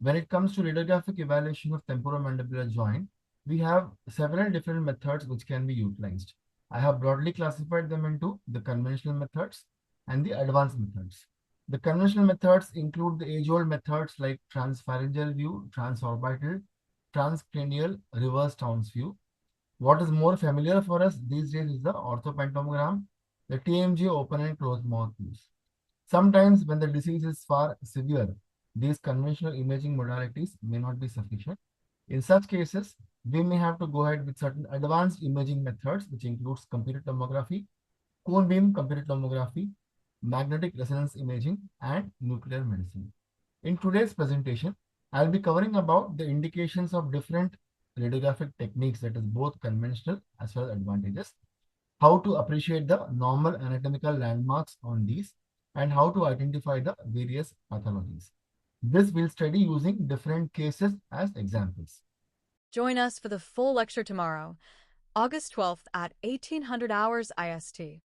When it comes to radiographic evaluation of temporomandibular joint, we have several different methods which can be utilized. I have broadly classified them into the conventional methods and the advanced methods. The conventional methods include the age-old methods like transpharyngeal view, transorbital, transcranial, reverse Townes view. What is more familiar for us these days is the orthopantomogram, the TMJ open and closed mouth views. Sometimes when the disease is far severe, these conventional imaging modalities may not be sufficient. In such cases, we may have to go ahead with certain advanced imaging methods, which includes computed tomography, cone beam computed tomography, magnetic resonance imaging, and nuclear medicine. In today's presentation, I'll be covering about the indications of different radiographic techniques, that is both conventional as well as advantages, how to appreciate the normal anatomical landmarks on these, and how to identify the various pathologies. This we'll study using different cases as examples. Join us for the full lecture tomorrow, August 12th at 1800 hours IST.